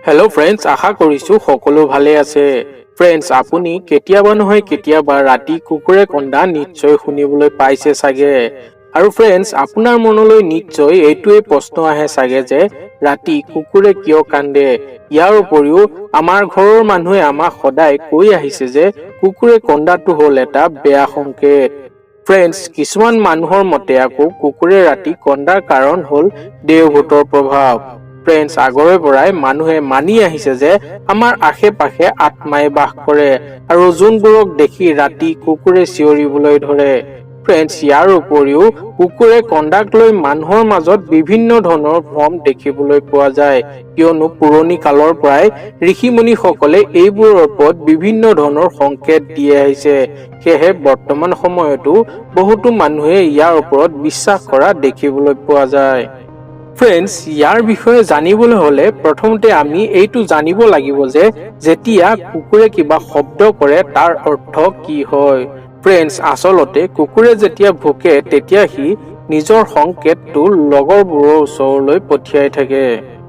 Hello' friends, আশা কৰিছো সকলো ভালে আছে। ফ্ৰেণ্ডছ, আপুনি কেতিয়াবা নহয় কেতিয়াবা ৰাতি কুকুৰে কন্দা নিশ্চয় শুনিবলৈ পাইছে চাগে। আৰু ফ্ৰেণ্ডছ, আপোনাৰ মনলৈ নিশ্চয় এইটোৱে প্ৰশ্ন আহে চাগে যে ৰাতি কুকুৰে কিয় কান্দে। ইয়াৰ উপৰিও আমাৰ ঘৰৰ মানুহে আমাক সদায় কৈ আহিছে যে কুকুৰে কন্দাটো হ'ল এটা বেয়া সংকেত। ফ্ৰেণ্ডছ, কিছুমান মানুহৰ মতে আকৌ কুকুৰে ৰাতি কন্দাৰ কাৰণ হ'ল দেওভূতৰ প্ৰভাৱ। ফ্ৰেণ্ডছ, আগৰে পৰাই মানুহে মানি আহিছে যে আমাৰ আশে পাশে আত্মাই বাস কৰে আৰু যোনবোৰক দেখি ৰাতি কুকুৰে চিঞৰিবলৈ ধৰে। ফ্ৰেণ্ডছ, ইয়াৰ উপৰিও কুকুৰে কন্দাক লৈ মানুহৰ মাজত বিভিন্ন ধৰণৰ ভ্ৰম দেখিবলৈ পোৱা যায়, কিয়নো পুৰণি কালৰ পৰাই ঋষিমুনি সকলে এইবোৰৰ ওপৰত বিভিন্ন ধৰণৰ সংকেত দি আহিছে। সেয়েহে বৰ্তমান সময়তো বহুতো মানুহে ইয়াৰ ওপৰত বিশ্বাস কৰা দেখিবলৈ পোৱা যায়। ফ্ৰেণ্ডছ, ইয়াৰ বিষয়ে জানিবলৈ হলে প্ৰথমতে আমি এইটো জানিব লাগিব যে যেতিয়া কুকুৰে কিবা শব্দ কৰে তাৰ অৰ্থ কি হয়। ফ্ৰেণ্ডছ, আচলতে কুকুৰে যেতিয়া ভুকে তেতিয়া সি নিজৰ সংকেতটো লগৰবোৰৰ ওচৰলৈ পঠিয়াই থাকে।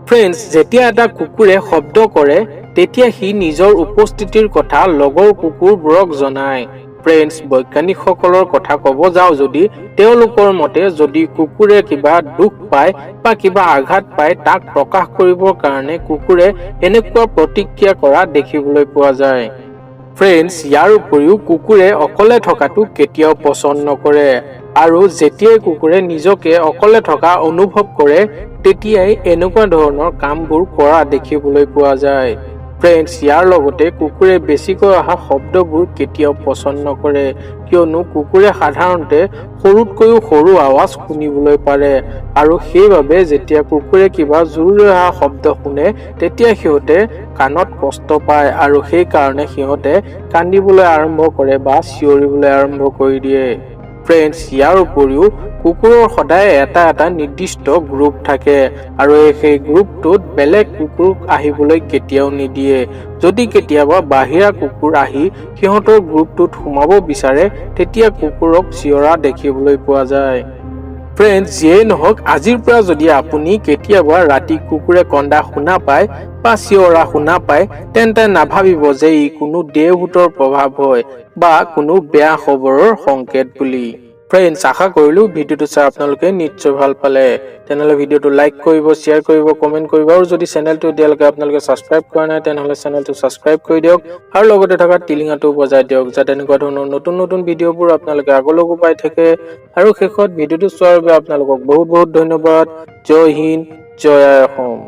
ফ্ৰেণ্ডছ, যেতিয়া এটা কুকুৰে শব্দ কৰে তেতিয়া সি নিজৰ উপস্থিতিৰ কথা লগৰ কুকুৰবোৰক জনায়। ফ্ৰেণ্ডছ, বৈজ্ঞানিকসকলৰ কথা ক'ব যাওঁ যদি তেওঁলোকৰ মতে যদি কুকুৰে কিবা দুখ পায় বা কিবা আঘাত পায় তাক প্ৰকাশ কৰিবৰ কাৰণে কুকুৰে এনেকুৱা প্ৰতিক্ৰিয়া কৰা দেখিবলৈ পোৱা যায়। ফ্ৰেণ্ডছ, ইয়াৰ উপৰিও কুকুৰে অকলে থকাটো কেতিয়াও পছন্দ নকৰে আৰু যেতিয়াই কুকুৰে নিজকে অকলে থকা অনুভৱ কৰে তেতিয়াই এনেকুৱা ধৰণৰ কামবোৰ কৰা দেখিবলৈ পোৱা যায়। ফ্ৰেণ্ডছ, ইয়াৰ লগতে কুকুৰে বেছিকৈ অহা শব্দবোৰ কেতিয়াও পছন্দ নকৰে, কিয়নো কুকুৰে সাধাৰণতে সৰুতকৈও সৰু আৱাজ শুনিবলৈ পাৰে আৰু সেইবাবে যেতিয়া কুকুৰে কিবা জোৰলৈ অহা শব্দ শুনে তেতিয়া সিহঁতে কাণত কষ্ট পায় আৰু সেইকাৰণে সিহঁতে কান্দিবলৈ আৰম্ভ কৰে বা চিঞৰিবলৈ আৰম্ভ কৰি দিয়ে। ফ্ৰেণ্ডছ, ইয়াৰ উপৰিও কুকুৰৰ সদায় এটা নিৰ্দিষ্ট গ্ৰুপ থাকে আৰু সেই গ্ৰুপটোত বেলেগ কুকুৰ আহিবলৈ কেতিয়াও নিদিয়ে। যদি কেতিয়াবা বাহিৰা কুকুৰ আহি সিহঁতৰ গ্ৰুপটোত সোমাব বিচাৰে তেতিয়া কুকুৰক চিঞৰা দেখিবলৈ পোৱা যায়। ফ্ৰেণ্ডছ, যিয়েই নহওক, আজিৰ পৰা যদি আপুনি কেতিয়াবা ৰাতি কুকুৰে কন্দা শুনা পায় বা চিঞৰা শুনা পায় তেন্তে নাভাবিব যে ই কোনো দেওভূতৰ প্ৰভাৱ হয় বা কোনো বেয়া খবৰৰ সংকেত বুলি। ফ্ৰেণ্ডছ, আশা কৰিলো ভিডিঅ'টো চাই আপোনালোকে নিশ্চয় ভাল পালে। তেনেহলে ভিডিঅ'টো লাইক কৰিব, শ্বেয়াৰ কৰিব, কমেণ্ট কৰিব আৰু যদি চেনেলটো এতিয়ালৈকে আপোনালোকে ছাবস্ক্ৰাইব কৰা নাই তেনেহলে চেনেলটো ছাবস্ক্ৰাইব কৰি দিয়ক আৰু লগতে থকা টিলিঙাটো বজাই দিয়ক যাতে এনেকুৱা ধৰণৰ নতুন নতুন ভিডিঅ'বোৰ আপোনালোকে আগলৈও পাই থাকে। আৰু শেষত ভিডিঅ'টো চোৱাৰ বাবে আপোনালোকক বহুত বহুত ধন্যবাদ। জয় হিন্দ, জয় অসম।